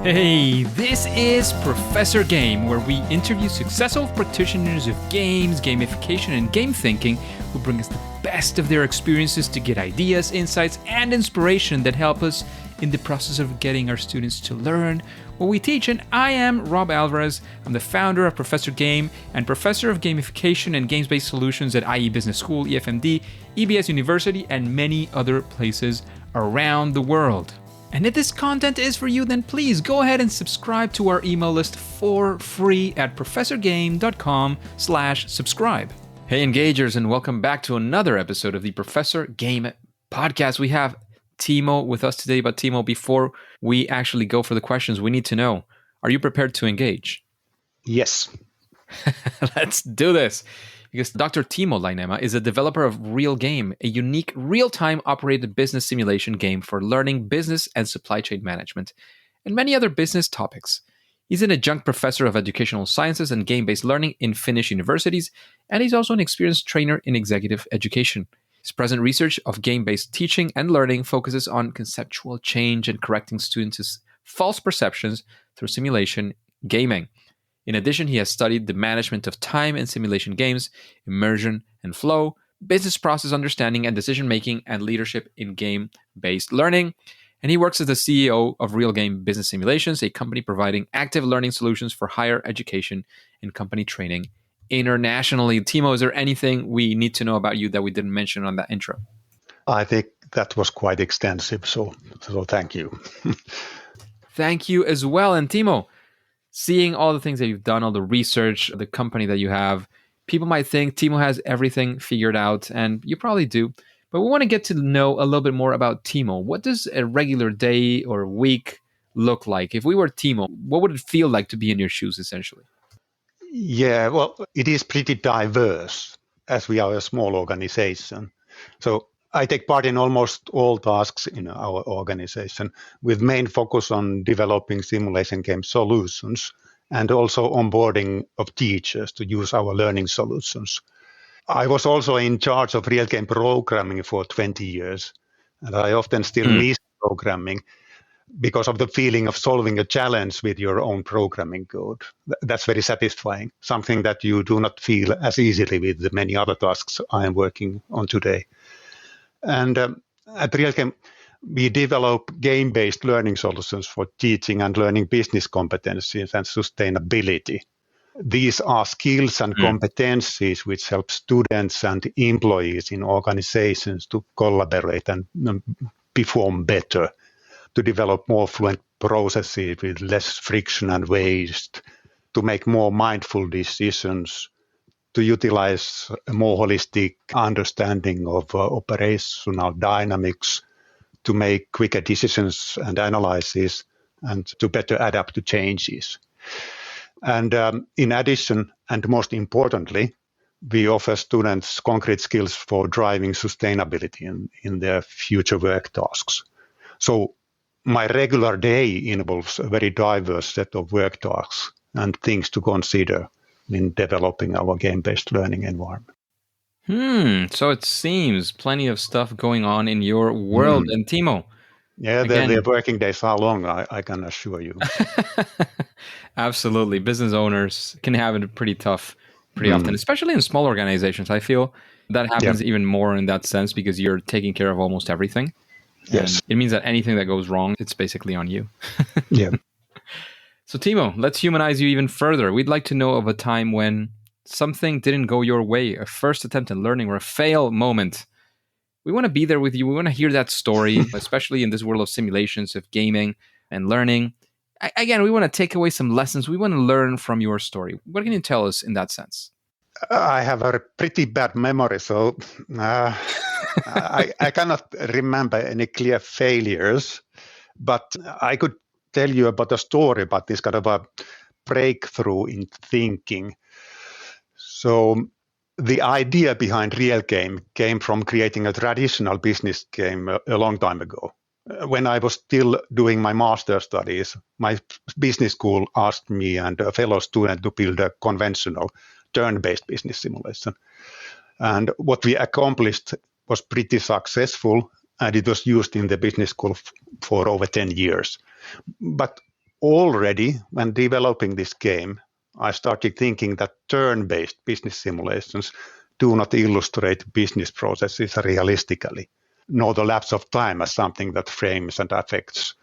Hey, this is Professor Game, where we interview successful practitioners of games, gamification, and game thinking who bring us the best of their experiences to get ideas, insights, and inspiration that help us in the process of getting our students to learn what we teach. And I am Rob Alvarez. I'm the founder of Professor Game and professor of gamification and games-based solutions at IE Business School, EFMD, EBS University, and many other places around the world. And if this content is for you, then please go ahead and subscribe to our email list for free at professorgame.com/subscribe. Hey, engagers, and welcome back to another episode of the Professor Game podcast. We have Timo with us today. But Timo, before we actually go for the questions, we need to know, are you prepared to engage? Yes. Let's do this. Because Dr. Timo Lainema is a developer of RealGame, a unique real-time operated business simulation game for learning business and supply chain management, and many other business topics. He's an adjunct professor of educational sciences and game-based learning in Finnish universities, and he's also an experienced trainer in executive education. His present research of game-based teaching and learning focuses on conceptual change and correcting students' false perceptions through simulation gaming. In addition, he has studied the management of time in simulation games, immersion and flow, business process understanding and decision-making, and leadership in game-based learning. And he works as the CEO of RealGame Business Simulations, a company providing active learning solutions for higher education and company training internationally. Timo, is there anything we need to know about you that we didn't mention on that intro? I think that was quite extensive, so thank you. Thank you as well. And Timo, seeing all the things that you've done, all the research, the company that you have, people might think Timo has everything figured out, and you probably do. But we want to get to know a little bit more about Timo. What does a regular day or week look like? If we were Timo, what would it feel like to be in your shoes, essentially? Yeah, well, it is pretty diverse as we are a small organization. So I take part in almost all tasks in our organization with main focus on developing simulation game solutions and also onboarding of teachers to use our learning solutions. I was also in charge of real game programming for 20 years, and I often still miss programming because of the feeling of solving a challenge with your own programming code. That's very satisfying, something that you do not feel as easily with the many other tasks I am working on today. And at RealGame, we develop game-based learning solutions for teaching and learning business competencies and sustainability. These are skills and competencies which help students and employees in organizations to collaborate and perform better, to develop more fluent processes with less friction and waste, to make more mindful decisions, to utilize a more holistic understanding of operational dynamics, to make quicker decisions and analysis, and to better adapt to changes. And in addition, and most importantly, we offer students concrete skills for driving sustainability in their future work tasks. So my regular day involves a very diverse set of work tasks and things to consider in developing our game-based learning environment. So it seems plenty of stuff going on in your world. And Timo. Yeah, the working days are long, I can assure you. Absolutely. Business owners can have it pretty tough pretty often, especially in small organizations. I feel that happens even more in that sense because you're taking care of almost everything. Yes. And it means that anything that goes wrong, it's basically on you. Yeah. So Timo, let's humanize you even further. We'd like to know of a time when something didn't go your way, a first attempt at learning or a fail moment. We want to be there with you. We want to hear that story, especially in this world of simulations, of gaming and learning. Again, we want to take away some lessons. We want to learn from your story. What can you tell us in that sense? I have a pretty bad memory, so I cannot remember any clear failures, but I could tell you about a story about this kind of a breakthrough in thinking. So the idea behind RealGame came from creating a traditional business game a long time ago. When I was still doing my master's studies, my business school asked me and a fellow student to build a conventional turn-based business simulation. And what we accomplished was pretty successful, and it was used in the business school for over 10 years. But already when developing this game, I started thinking that turn-based business simulations do not illustrate business processes realistically, nor the lapse of time as something that frames and affects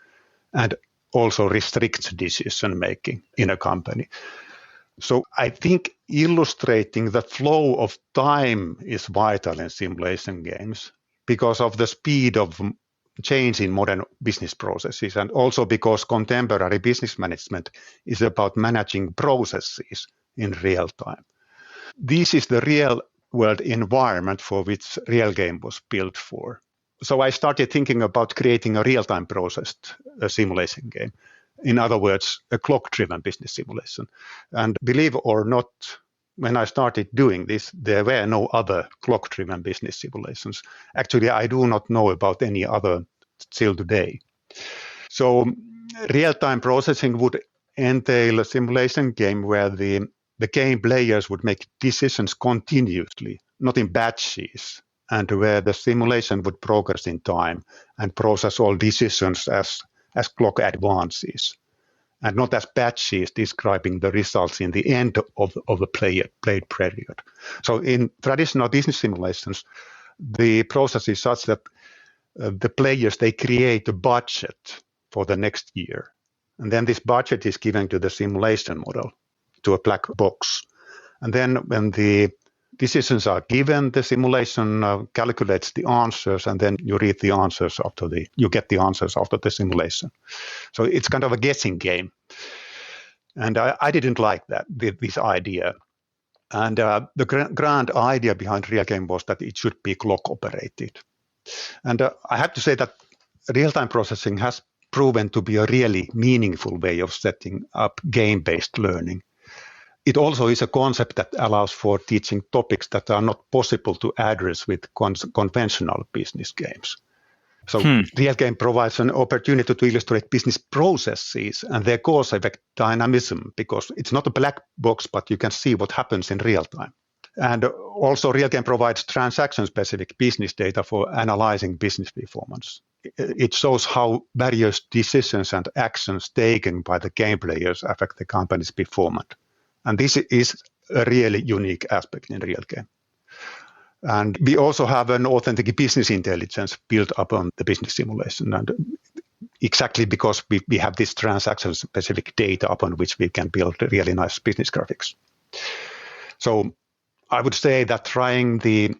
and also restricts decision making in a company. So I think illustrating the flow of time is vital in simulation games because of the speed of change in modern business processes, and also because contemporary business management is about managing processes in real time. This is the real world environment for which RealGame was built for. So I started thinking about creating a real-time processed simulation game. In other words, a clock-driven business simulation. And believe or not, when I started doing this, there were no other clock-driven business simulations. Actually, I do not know about any other till today. So real-time processing would entail a simulation game where the game players would make decisions continuously, not in batches, and where the simulation would progress in time and process all decisions as clock advances, and not as batches describing the results in the end of a played period. So in traditional business simulations, the process is such that the players, they create a budget for the next year. And then this budget is given to the simulation model, to a black box. And then when the decisions are given, the simulation calculates the answers, and then you read the answers you get the answers after the simulation. So it's kind of a guessing game. And I didn't like this idea. And the grand idea behind RealGame was that it should be clock operated. And I have to say that real-time processing has proven to be a really meaningful way of setting up game-based learning. It also is a concept that allows for teaching topics that are not possible to address with conventional business games. So RealGame provides an opportunity to illustrate business processes and their cause-effect dynamism, because it's not a black box, but you can see what happens in real time. And also RealGame provides transaction-specific business data for analyzing business performance. It shows how various decisions and actions taken by the game players affect the company's performance. And this is a really unique aspect in RealGame. And we also have an authentic business intelligence built upon the business simulation. And exactly because we have this transaction-specific data upon which we can build really nice business graphics. So I would say that trying the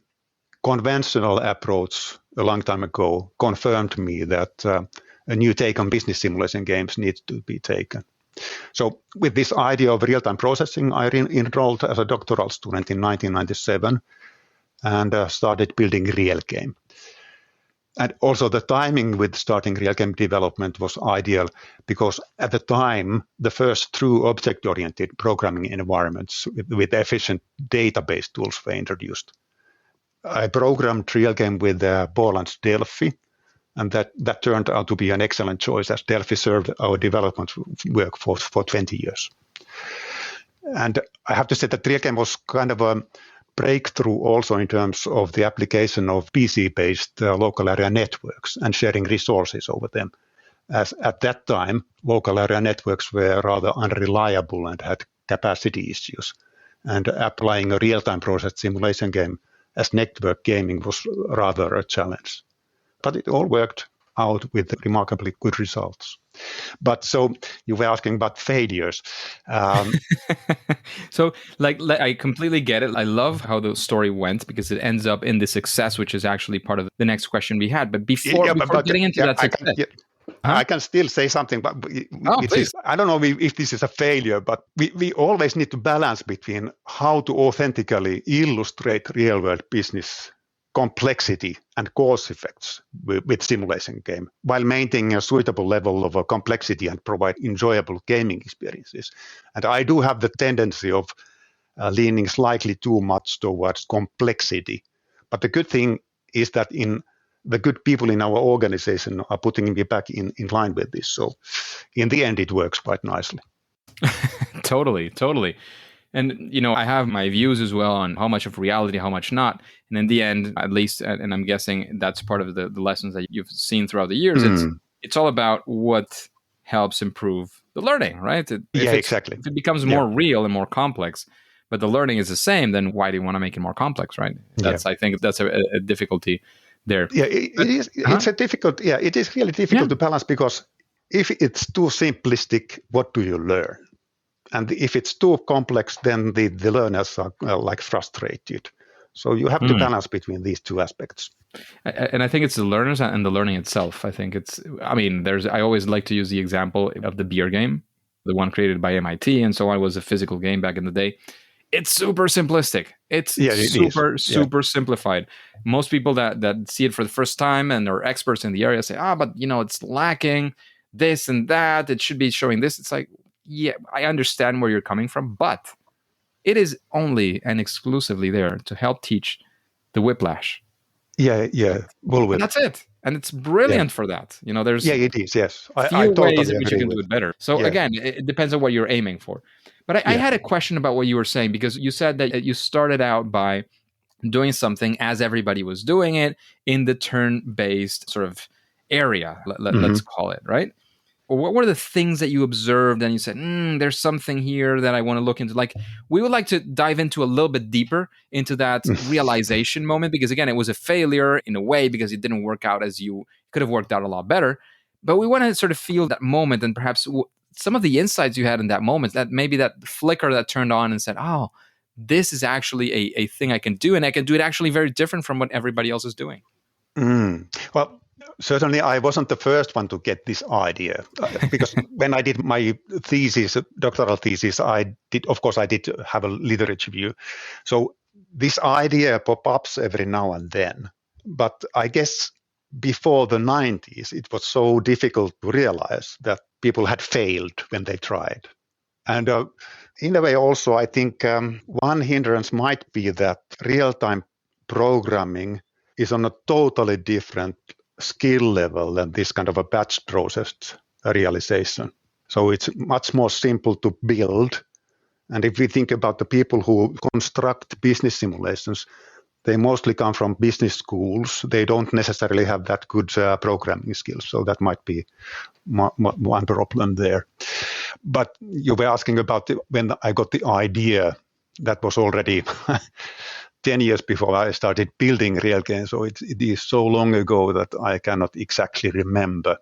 conventional approach a long time ago confirmed me that a new take on business simulation games needs to be taken. So with this idea of real-time processing, I enrolled as a doctoral student in 1997 and started building RealGame. And also the timing with starting RealGame development was ideal because at the time, the first true object-oriented programming environments with efficient database tools were introduced. I programmed RealGame with Borland's Delphi, and that turned out to be an excellent choice as Delphi served our development work for 20 years. And I have to say that RealGame was kind of a breakthrough also in terms of the application of PC-based local area networks and sharing resources over them. As at that time, local area networks were rather unreliable and had capacity issues. And applying a real-time process simulation game as network gaming was rather a challenge. But it all worked out with remarkably good results. But so you were asking about failures. So like I completely get it. I love how the story went because it ends up in the success, which is actually part of the next question we had. But before getting into that success, I can still say something, but I don't know if this is a failure, but we always need to balance between how to authentically illustrate real-world business complexity and cause effects with simulation game while maintaining a suitable level of complexity and provide enjoyable gaming experiences. And I do have the tendency of leaning slightly too much towards complexity. But the good thing is that the good people in our organization are putting me back in line with this. So in the end, it works quite nicely. Totally. And, I have my views as well on how much of reality, how much not. And in the end, at least, and I'm guessing that's part of the lessons that you've seen throughout the years, it's all about what helps improve the learning, right? Yeah, exactly. If it becomes Yeah, more real and more complex, but the learning is the same, then why do you want to make it more complex, right? yeah. I think that's a difficulty there. Yeah, But, it is. uh-huh. It's a difficult. Yeah, it is really difficult Yeah. to balance because if it's too simplistic, what do you learn? And if it's too complex, then the learners are like frustrated. So you have to Mm. balance between these two aspects. And I think it's the learners and the learning itself. I mean, I always like to use the example of the beer game, the one created by MIT and so on, was a physical game back in the day. It's super simplistic. It's Yeah, it is. super, Yeah. super simplified. Most people that see it for the first time and are experts in the area say, but it's lacking this and that. It should be showing this. It's like, yeah, I understand where you're coming from, but it is only and exclusively there to help teach the whiplash. Yeah. And that's it. And it's brilliant for that. There's it is. Yes, I few ways totally in which you agree can do with. it better. So Yeah, again, it depends on what you're aiming for. But I yeah. had a question about what you were saying, because you said that you started out by doing something as everybody was doing it in the turn-based sort of area, let's call it, right? What were the things that you observed and you said, there's something here that I want to look into? Like, we would like to dive into a little bit deeper into that realization moment, because again, it was a failure in a way because it didn't work out as you could have worked out a lot better. But we want to sort of feel that moment and perhaps some of the insights you had in that moment, that maybe that flicker that turned on and said, oh, this is actually a thing I can do, and I can do it actually very different from what everybody else is doing. Well, certainly I wasn't the first one to get this idea because when I did my doctoral thesis, I did have a literature review. So this idea pop-ups every now and then. But I guess before the 90s, it was so difficult to realize that people had failed when they tried. And in a way also, I think one hindrance might be that real-time programming is on a totally different skill level than this kind of a batch processed realization. So it's much more simple to build. And if we think about the people who construct business simulations, they mostly come from business schools. They don't necessarily have that good programming skills. So that might be one problem there. But you were asking about when I got the idea. That was already 10 years before I started building RealGame. So it is so long ago that I cannot exactly remember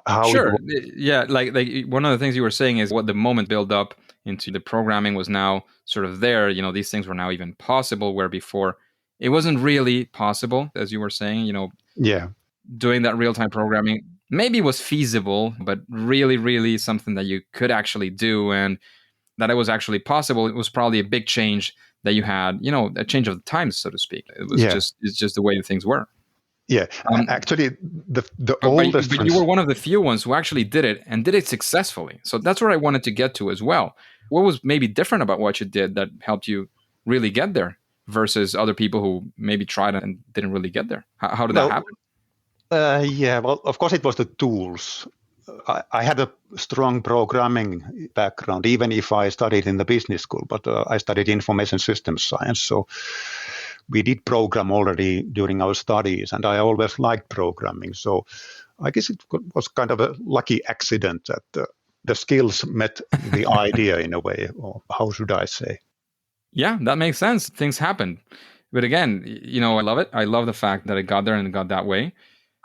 how Sure. it was. Yeah, like one of the things you were saying is what the moment build up into the programming was now sort of there. These things were now even possible, where before it wasn't really possible, as you were saying. Yeah. Doing that real-time programming maybe was feasible, but really, really something that you could actually do, and that it was actually possible. It was probably a big change that you had, a change of the times, so to speak. It's just the way things were. Yeah, actually, the oldest. But you were one of the few ones who actually did it and did it successfully. So that's where I wanted to get to as well. What was maybe different about what you did that helped you really get there versus other people who maybe tried it and didn't really get there? How did that happen? Yeah, well, of course, it was the tools. I had a strong programming background, even if I studied in the business school, but I studied information systems science. So we did program already during our studies, and I always liked programming. So I guess it was kind of a lucky accident that the skills met the idea in a way, or how should I say? Yeah, that makes sense. Things happen. But again, I love it. I love the fact that it got there and it got that way.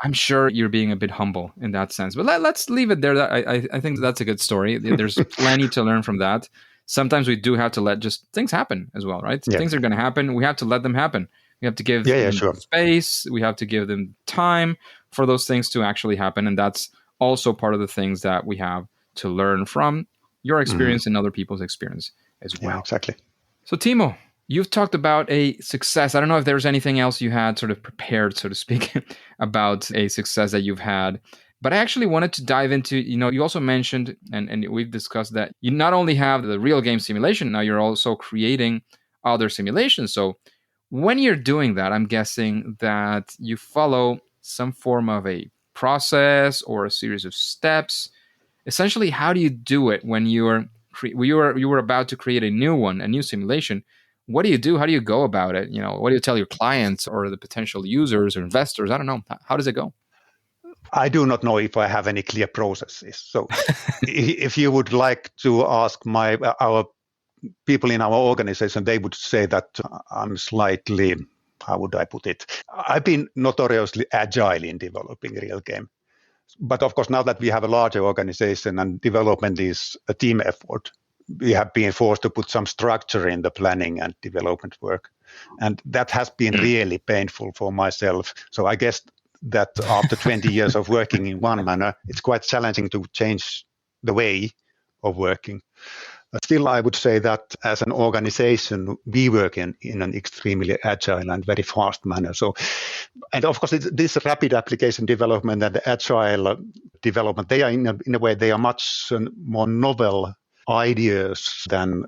I'm sure you're being a bit humble in that sense, but let's leave it there. I think that's a good story. There's plenty to learn from that. Sometimes we do have to let just things happen as well, right? Yeah. Things are going to happen. We have to let them happen. We have to give them space. We have to give them time for those things to actually happen. And that's also part of the things that we have to learn from your experience and other people's experience as well. Yeah, exactly. So Timo, you've talked about a success. I don't know if there's anything else you had sort of prepared, so to speak, about a success that you've had. But I actually wanted to dive into, you also mentioned, and we've discussed that you not only have the RealGame simulation, now you're also creating other simulations. So when you're doing that, I'm guessing that you follow some form of a process or a series of steps. Essentially, how do you do it when you were about to create a new simulation? What do you do? How do you go about it? What do you tell your clients or the potential users or investors? I don't know. How does it go? I do not know if I have any clear processes. So if you would like to ask our people in our organization, they would say that I'm slightly, how would I put it? I've been notoriously agile in developing RealGame. But of course, now that we have a larger organization and development is a team effort, we have been forced to put some structure in the planning and development work. And that has been really painful for myself. So I guess that after 20 years of working in one manner, it's quite challenging to change the way of working. Still, I would say that as an organization, we work in an extremely agile and very fast manner. So, and of course, this rapid application development and the agile development, they are in a way, they are much more novel ideas than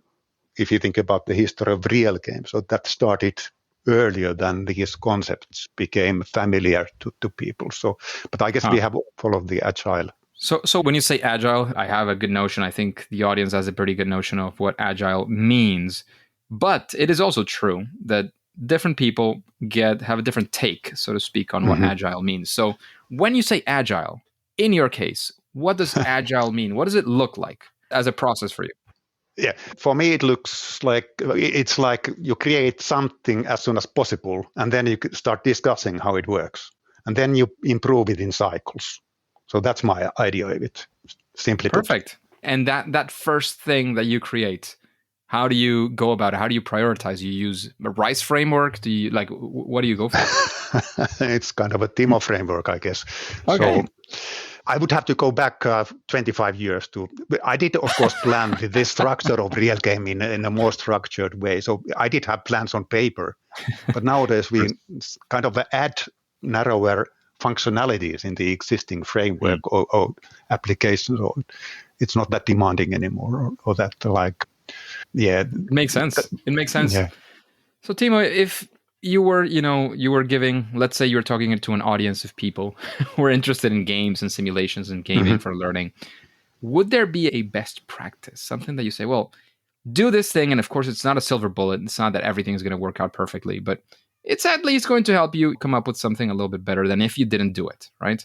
if you think about the history of RealGame. So that started earlier than these concepts became familiar to people. So, but I guess we have followed the agile. So when you say agile, I have a good notion. I think the audience has a pretty good notion of what agile means. But it is also true that different people have a different take, so to speak, on what agile means. So when you say agile, in your case, what does agile mean? What does it look like as a process for you? Yeah, for me, it looks like it's like you create something as soon as possible, and then you start discussing how it works, and then you improve it in cycles. So that's my idea of it, simply put. Perfect. And that first thing that you create, how do you go about it? How do you prioritize? You use a RICE framework? What do you go for? It's kind of a Timo framework, I guess. Okay. So I would have to go back 25 years I did, of course, plan this structure of RealGame in a more structured way. So I did have plans on paper, but nowadays we kind of add narrower functionalities in the existing framework or applications. Or it's not that demanding anymore, or that It makes sense. It makes sense. Yeah. So Timo, if you were giving, let's say you were talking to an audience of people who are interested in games and simulations and gaming for learning, would there be a best practice, something that you say, well, do this thing, and of course it's not a silver bullet, it's not that everything is going to work out perfectly, but it's at least going to help you come up with something a little bit better than if you didn't do it, right?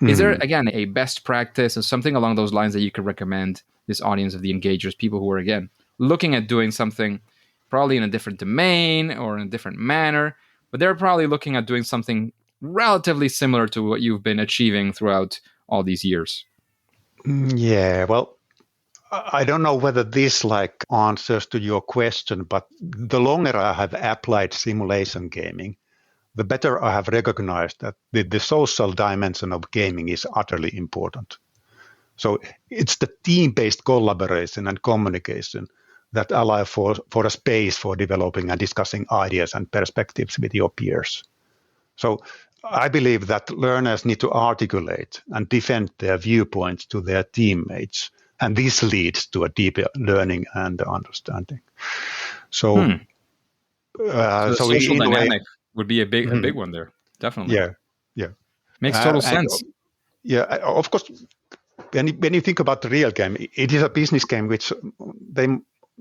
Is there, again, a best practice or something along those lines that you could recommend this audience of the engagers, people who are, again, looking at doing something probably in a different domain or in a different manner, but they're probably looking at doing something relatively similar to what you've been achieving throughout all these years? Yeah, well, I don't know whether this answers to your question, but the longer I have applied simulation gaming, the better I have recognized that the social dimension of gaming is utterly important. So it's the team-based collaboration and communication that allow for a space for developing and discussing ideas and perspectives with your peers. So I believe that learners need to articulate and defend their viewpoints to their teammates, and this leads to a deeper learning and understanding. So, the social dynamic would be a big one there, definitely. Yeah. Makes total sense. Of course, when you think about the RealGame, it is a business game which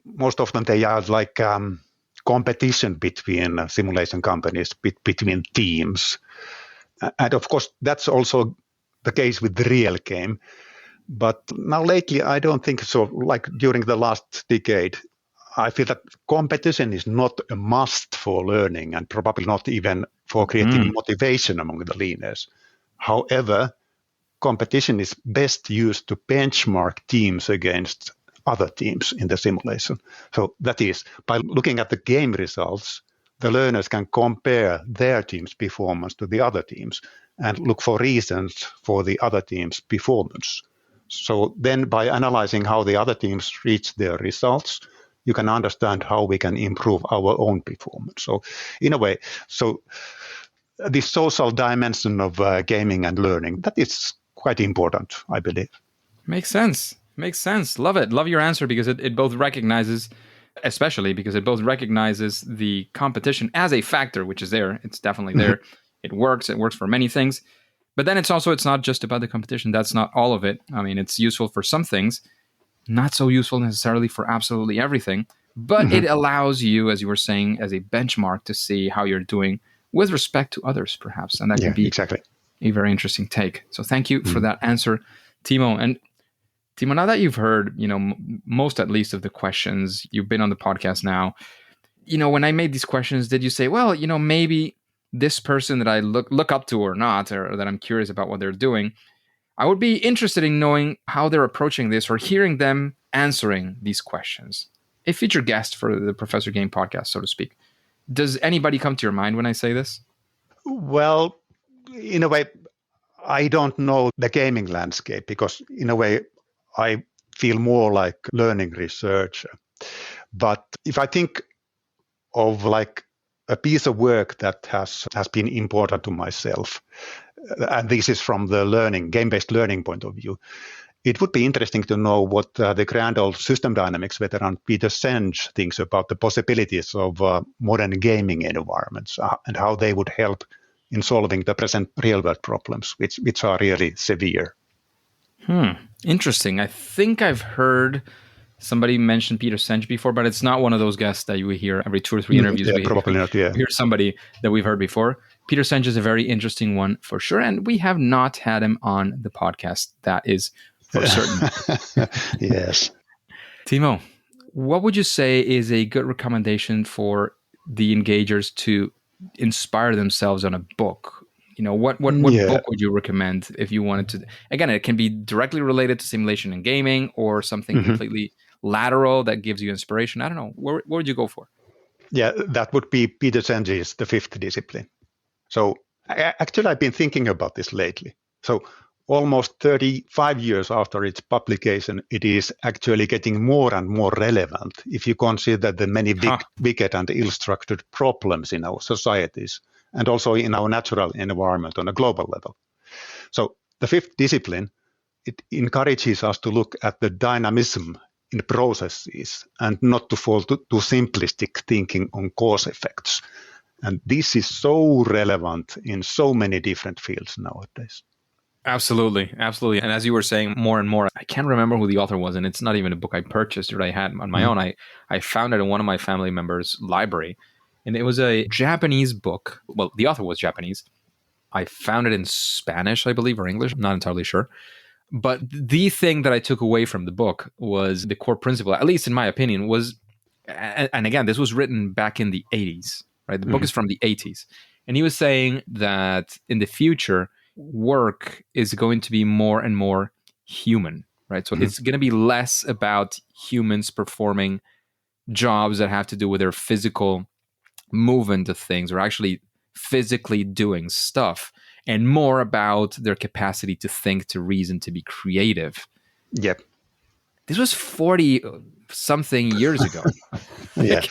most often they are like competition between simulation companies, between teams. And of course, that's also the case with the RealGame. But now lately, I don't think so. Like during the last decade, I feel that competition is not a must for learning and probably not even for creating motivation among the learners. However, competition is best used to benchmark teams against other teams in the simulation. So that is, by looking at the game results, the learners can compare their team's performance to the other teams and look for reasons for the other team's performance. So then by analyzing how the other teams reach their results, you can understand how we can improve our own performance. So in a way, the social dimension of gaming and learning, that is quite important, I believe. Makes sense. Love it. Love your answer because it both recognizes, especially because it both recognizes the competition as a factor, which is there. It's definitely there. It works for many things. But then it's not just about the competition. That's not all of it. I mean, it's useful for some things, not so useful necessarily for absolutely everything. But it allows you, as you were saying, as a benchmark to see how you're doing with respect to others, perhaps. And that can be exactly. a very interesting take. So thank you for that answer, Timo. And Timo, now that you've heard, most at least of the questions, you've been on the podcast now, when I made these questions, did you say, well, maybe this person that I look up to or not, or that I'm curious about what they're doing, I would be interested in knowing how they're approaching this or hearing them answering these questions. A featured guest for the Professor Game podcast, so to speak. Does anybody come to your mind when I say this? Well, in a way, I don't know the gaming landscape because in a way, I feel more like learning researcher. But if I think of like a piece of work that has been important to myself, and this is from the game-based learning point of view, it would be interesting to know what the grand old system dynamics veteran Peter Senge thinks about the possibilities of modern gaming environments and how they would help in solving the present real-world problems, which are really severe. Interesting. I think I've heard somebody mention Peter Senge before, but it's not one of those guests that you hear every 2 or 3 interviews. Probably not, yeah. We hear somebody that we've heard before. Peter Senge is a very interesting one for sure, and we have not had him on the podcast. That is for certain. Yes. Timo, what would you say is a good recommendation for the engagers to inspire themselves on a book? What book would you recommend if you wanted to? Again, it can be directly related to simulation and gaming or something completely lateral that gives you inspiration. I don't know. What would you go for? Yeah, that would be Peter Senge's The Fifth Discipline. So actually, I've been thinking about this lately. So almost 35 years after its publication, it is actually getting more and more relevant if you consider the many wicked and ill-structured problems in our societies and also in our natural environment on a global level. So the fifth discipline, it encourages us to look at the dynamism in processes and not to fall to simplistic thinking on cause effects. And this is so relevant in so many different fields nowadays. Absolutely. And as you were saying, more and more, I can't remember who the author was, and it's not even a book I purchased or I had on my own. I found it in one of my family members' library, and it was a Japanese book. Well, the author was Japanese. I found it in Spanish, I believe, or English. I'm not entirely sure. But the thing that I took away from the book was the core principle, at least in my opinion, was, and again, this was written back in the 80s, right? The book is from the 80s. And he was saying that in the future, work is going to be more and more human, right? So it's going to be less about humans performing jobs that have to do with their physical movement of things or actually physically doing stuff, and more about their capacity to think, to reason, to be creative. Yep. This was 40 something years ago. Yeah.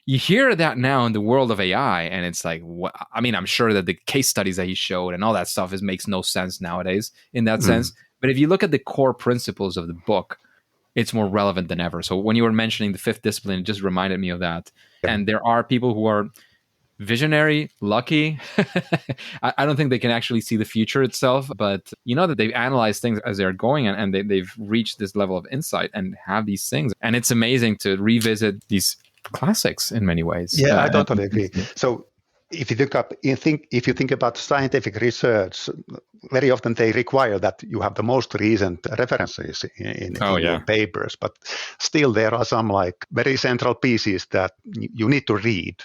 You hear that now in the world of AI, and it's like, what? I mean, I'm sure that the case studies that he showed and all that stuff makes no sense nowadays in that sense. But if you look at the core principles of the book, it's more relevant than ever. So when you were mentioning the fifth discipline, it just reminded me of that. And there are people who are visionary, lucky. I don't think they can actually see the future itself, but you know that they've analyzed things as they're going, and they've reached this level of insight and have these things. And it's amazing to revisit these classics in many ways. Yeah, I totally agree. So if you think about scientific research, very often they require that you have the most recent references in your papers, but still there are some like very central pieces that you need to read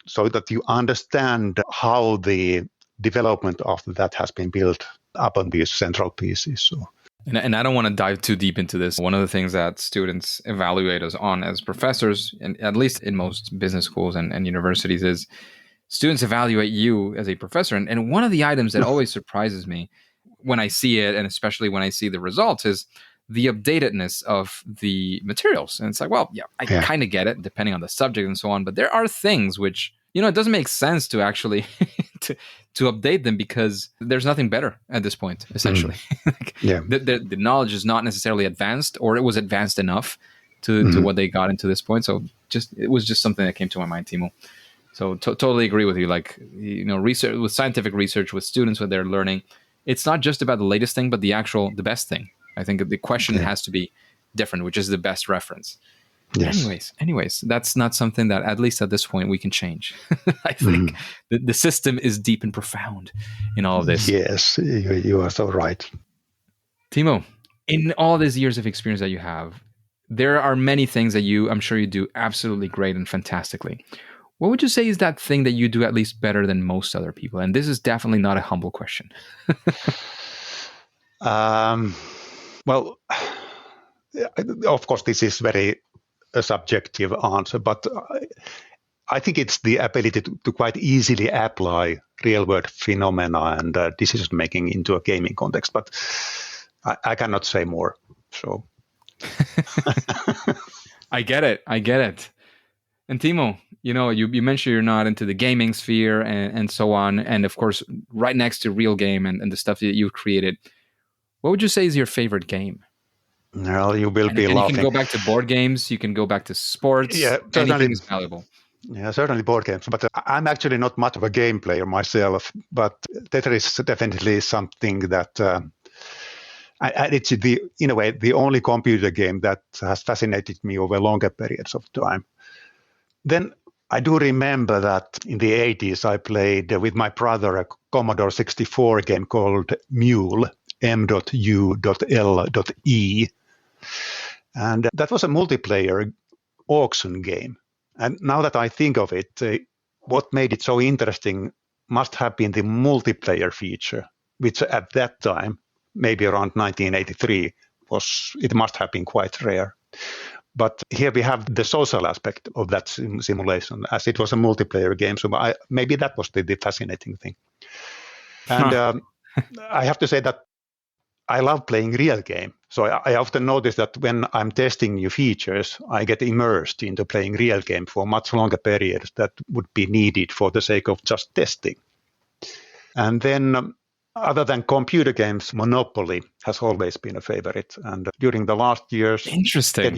so that you understand how the development of that has been built upon these central pieces. So. And I don't want to dive too deep into this. One of the things that students evaluate us on as professors, and at least in most business schools and universities, is students evaluate you as a professor. And one of the items that always surprises me when I see it, and especially when I see the results, is the updatedness of the materials. And it's like, well, I kind of get it, depending on the subject and so on. But there are things which, it doesn't make sense to actually to update them because there's nothing better at this point, essentially. The knowledge is not necessarily advanced, or it was advanced enough to what they got into this point. So it was just something that came to my mind, Timo. So totally agree with you. Like, research with scientific research, with students, when they're learning, it's not just about the latest thing, but the best thing. I think the question has to be different, which is the best reference. Yes. Anyways, that's not something that, at least at this point, we can change. I think the system is deep and profound in all of this. Yes, you are so right. Timo, in all these years of experience that you have, there are many things that I'm sure you do absolutely great and fantastically. What would you say is that thing that you do at least better than most other people? And this is definitely not a humble question. Well, of course, this is very a subjective answer, but I think it's the ability to quite easily apply real-world phenomena and decision-making into a gaming context. But I cannot say more. So I get it. And Timo, you mentioned you're not into the gaming sphere and so on. And of course, right next to RealGame and the stuff that you've created, what would you say is your favorite game? Well, you will be and laughing. You can go back to board games. You can go back to sports. Yeah, anything is valuable. Yeah, certainly board games. But I'm actually not much of a game player myself. But Tetris is definitely something that it's in a way the only computer game that has fascinated me over longer periods of time. Then I do remember that in the 80s I played with my brother a Commodore 64 game called Mule, M.U.L.E. And that was a multiplayer auction game. And now that I think of it, what made it so interesting must have been the multiplayer feature, which at that time, maybe around 1983, it must have been quite rare. But here we have the social aspect of that simulation, as it was a multiplayer game. So maybe that was the fascinating thing. And I have to say that I love playing RealGame. So I often notice that when I'm testing new features, I get immersed into playing RealGame for much longer periods that would be needed for the sake of just testing. And then other than computer games, Monopoly has always been a favorite. And during the last years... Interesting.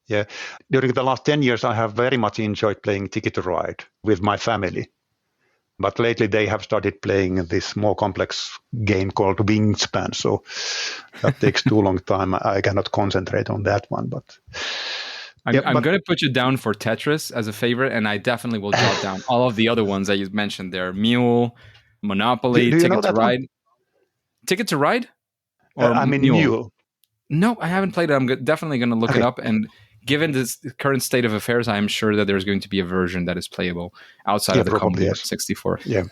Yeah. During the last 10 years, I have very much enjoyed playing Ticket to Ride with my family. But lately they have started playing this more complex game called Wingspan. So that takes too long time. I cannot concentrate on that one. But I'm going to put you down for Tetris as a favorite, and I definitely will jot down all of the other ones that you mentioned there. Mule, Monopoly, Ticket to Ride. One? Ticket to Ride? Or Mule. No, I haven't played it. I'm definitely going to look it up. And given this current state of affairs, I'm sure that there's going to be a version that is playable outside of the Commodore 64. Yeah.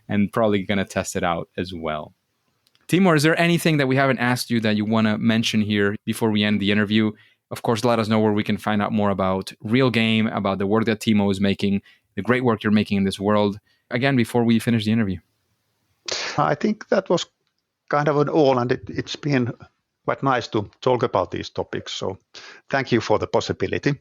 And probably going to test it out as well. Timo, is there anything that we haven't asked you that you want to mention here before we end the interview? Of course, let us know where we can find out more about RealGame, about the work that Timo is making, the great work you're making in this world. Again, before we finish the interview. I think that was kind of an all, and it's been quite nice to talk about these topics. So thank you for the possibility.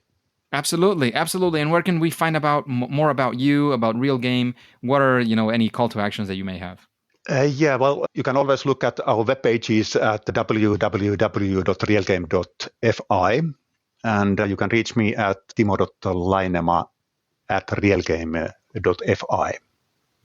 Absolutely. And where can we find out more about you, about RealGame? What are any call to actions that you may have? Well, you can always look at our web pages at www.realgame.fi, and you can reach me at timo.lainema@realgame.fi.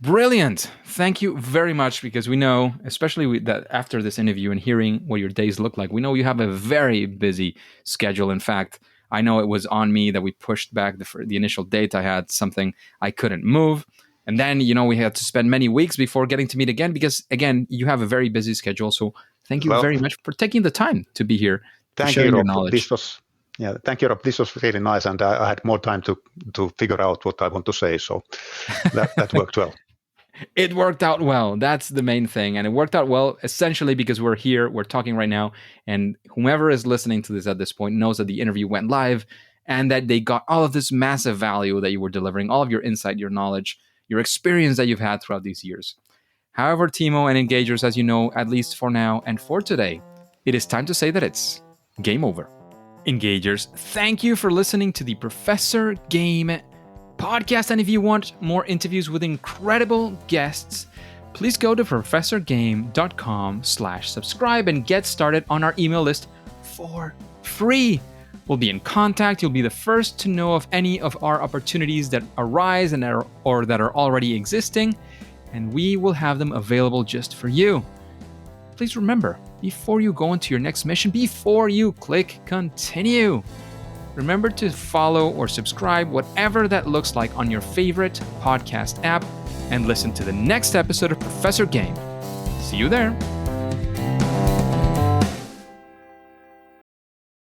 Brilliant. Thank you very much, because we know, especially that after this interview and hearing what your days look like, we know you have a very busy schedule. In fact, I know it was on me that we pushed back the initial date. I had something I couldn't move. And then, we had to spend many weeks before getting to meet again, because, again, you have a very busy schedule. So thank you very much for taking the time to be here. Thank you, Rob. Thank you, Rob. This was really nice. And I had more time to figure out what I want to say. So that worked well. It worked out well. That's the main thing. And it worked out well, essentially, because we're here, we're talking right now. And whomever is listening to this at this point knows that the interview went live and that they got all of this massive value that you were delivering, all of your insight, your knowledge, your experience that you've had throughout these years. However, Timo and Engagers, as you know, at least for now and for today, it is time to say that it's game over. Engagers, thank you for listening to the Professor Game podcast. And if you want more interviews with incredible guests, please go to professorgame.com/subscribe and get started on our email list for free. We'll be in contact. You'll be the first to know of any of our opportunities that arise or that are already existing, and we will have them available just for you. Please remember, before you go into your next mission, before you click continue, Remember to follow or subscribe, whatever that looks like, on your favorite podcast app, and listen to the next episode of Professor Game. See you there.